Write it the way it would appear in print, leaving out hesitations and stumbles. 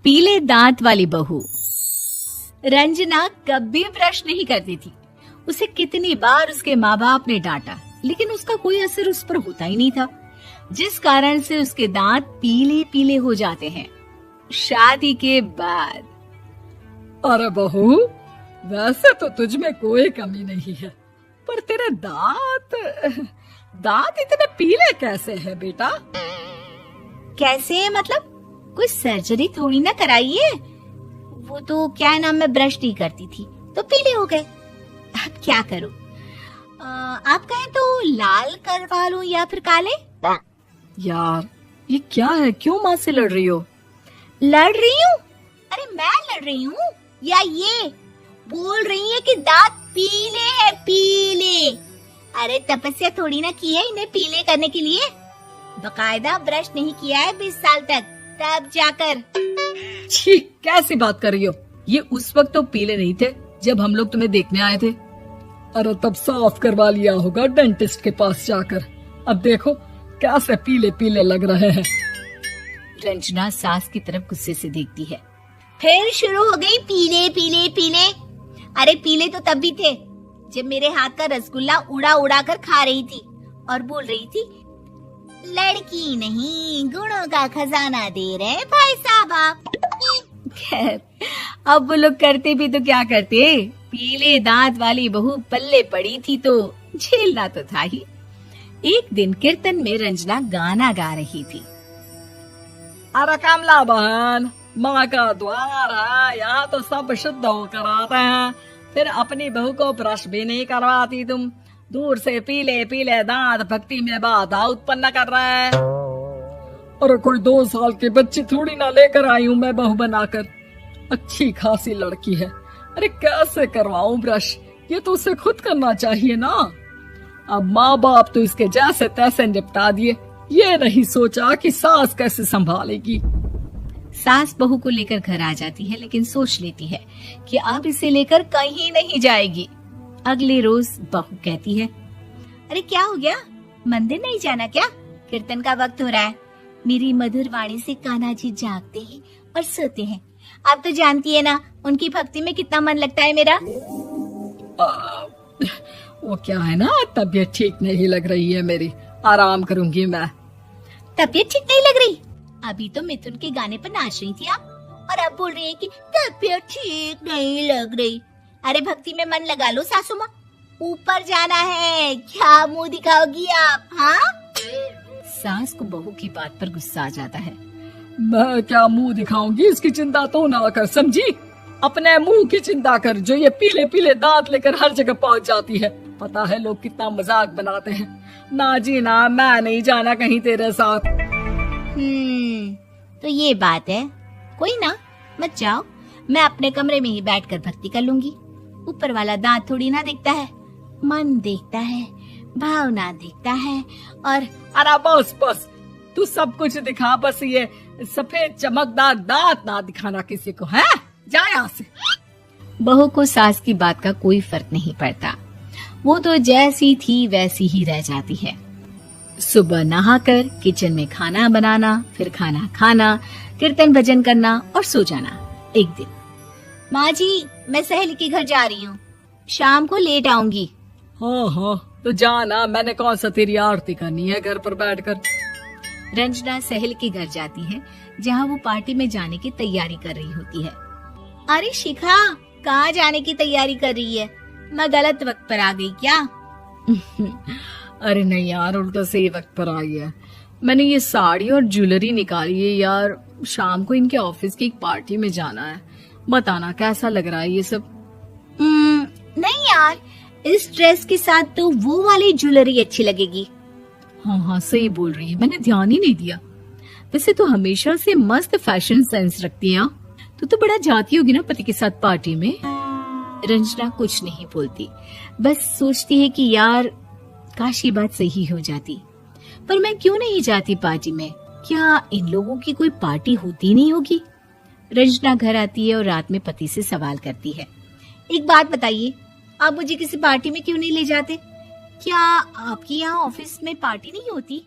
पीले दांत वाली बहू। रंजना कभी ब्रश नहीं करती थी। उसे कितनी बार उसके माँ बाप ने डांटा, लेकिन उसका कोई असर उस पर होता ही नहीं था, जिस कारण से उसके दांत पीले पीले हो जाते हैं। शादी के बाद। अरे बहू, वैसे तो तुझ में कोई कमी नहीं है, पर तेरे दांत इतने पीले कैसे हैं बेटा? कैसे मतलब? कोई सर्जरी थोड़ी ना कराई है। वो तो क्या नाम, मैं ब्रश नहीं करती थी तो पीले हो गए। अब क्या करूं? आप कहें तो लाल करवा लूं या फिर काले? यार ये क्या है, क्यों माँ से लड़ रही हो? लड़ रही हूँ? अरे मैं लड़ रही हूँ या ये बोल रही है कि दांत पीले हैं, पीले। अरे तपस्या थोड़ी ना की है इन्हें पीले करने के लिए। बकायदा ब्रश नहीं किया है 20 साल तक, तब जाकर। छी, कैसी बात कर रही हो? ये उस वक्त तो पीले नहीं थे जब हम लोग तुम्हें देखने आए थे। अरे तब साफ करवा लिया होगा डेंटिस्ट के पास जाकर। अब देखो कैसे पीले पीले लग रहे हैं। रंजना सास की तरफ गुस्से से देखती है। फिर शुरू हो गई पीले पीले पीले। अरे पीले तो तब भी थे जब मेरे हाथ का रसगुल्ला उड़ा उड़ा कर खा रही थी और बोल रही थी, लड़की नहीं गुणों का खजाना दे रहे भाई साहब आप। खैर, अब वो लोग करते भी तो क्या करते, पीले दांत वाली बहू पल्ले पड़ी थी तो झेलना तो था ही। एक दिन कीर्तन में रंजना गाना गा रही थी। अरे कमला बहन, माँ का द्वार है, यहाँ तो सब शुद्ध होकर आते हैं, फिर अपनी बहू को ब्रश भी नहीं करवाती तुम। दूर से पीले पीले दांत भक्ति में बाधा उत्पन्न कर रहा है। अरे कोई 2 साल के बच्ची थोड़ी ना लेकर आई हूँ मैं बहू बनाकर। अच्छी खासी लड़की है, अरे कैसे करवाऊं ब्रश? ये तो उसे खुद करना चाहिए ना। अब माँ बाप तो इसके जैसे तैसे निपटा दिए, ये नहीं सोचा कि सास कैसे संभालेगी। सास बहू को लेकर घर आ जाती है, लेकिन सोच लेती है कि अब इसे लेकर कहीं नहीं जाएगी। अगले रोज बहू कहती है, अरे क्या हो गया, मंदिर नहीं जाना क्या? कीर्तन का वक्त हो रहा है। मेरी मधुर वाणी से कान्हा जी जागते हैं और सोते हैं। आप तो जानती है ना उनकी भक्ति में कितना मन लगता है मेरा। वो क्या है ना, तबीयत ठीक नहीं लग रही है मेरी, आराम करूंगी मैं। तबीयत ठीक नहीं लग रही? अभी तो मिथुन के गाने पर नाच रही थी आप, और अब बोल रही है कि तबीयत ठीक नहीं लग रही। अरे भक्ति में मन लगा लो सासू माँ, ऊपर जाना है, क्या मुंह दिखाओगी आप? हाँ? सास को बहू की बात पर गुस्सा आ जाता है। मैं क्या मुंह दिखाऊंगी, इसकी चिंता तो ना कर, समझी? अपने मुंह की चिंता कर, जो ये पीले पीले दांत लेकर हर जगह पहुंच जाती है। पता है लोग कितना मजाक बनाते हैं। ना जी ना, मैं नहीं जाना कहीं तेरे साथ। तो ये बात है। कोई ना, मत जाओ, मैं अपने कमरे में ही बैठकर भक्ति कर लूंगी। ऊपर वाला दांत थोड़ी ना देखता है, मन देखता है, भावना देखता है। और अरे बस बस, तू सब कुछ दिखा, बस ये सफेद चमकदार दांत ना दिखाना किसी को, है? जा यहाँ से। बहू को सास की बात का कोई फर्क नहीं पड़ता, वो तो जैसी थी वैसी ही रह जाती है। सुबह नहाकर किचन में खाना बनाना, फिर खाना खाना, कीर्तन भजन करना और सो जाना। एक दिन, माँ जी मैं सहेली के घर जा रही हूँ, शाम को लेट आऊंगी। हाँ हाँ तो जाना, मैंने कौन सा तेरी आरती करनी है घर पर बैठकर। रंजना सहेली के घर जाती है, जहाँ वो पार्टी में जाने की तैयारी कर रही होती है। अरे शिखा, कहाँ जाने की तैयारी कर रही है? मैं गलत वक्त पर आ गई क्या? अरे नहीं यार, उल्टा सही वक्त पर आई है। मैंने ये साड़ी और ज्वेलरी निकाली है यार, शाम को इनके ऑफिस की एक पार्टी में जाना है। बताना कैसा लग रहा है ये सब? नहीं यार, इस ड्रेस के साथ तो वो वाली ज्वेलरी अच्छी लगेगी। हाँ हाँ सही बोल रही है, मैंने ध्यान ही नहीं दिया। वैसे तो हमेशा से मस्त फैशन सेंस रखती है। तो बड़ा जाती होगी ना पति के साथ पार्टी में। रंजना कुछ नहीं बोलती, बस सोचती है कि यार काश ये बात सही हो जाती, पर मैं क्यों नहीं जाती पार्टी में? क्या इन लोगों की कोई पार्टी होती नहीं होगी? रंजना घर आती है और रात में पति से सवाल करती है, एक बात बताइए, आप मुझे किसी पार्टी में क्यों नहीं ले जाते? क्या आपके यहाँ ऑफिस में पार्टी नहीं होती?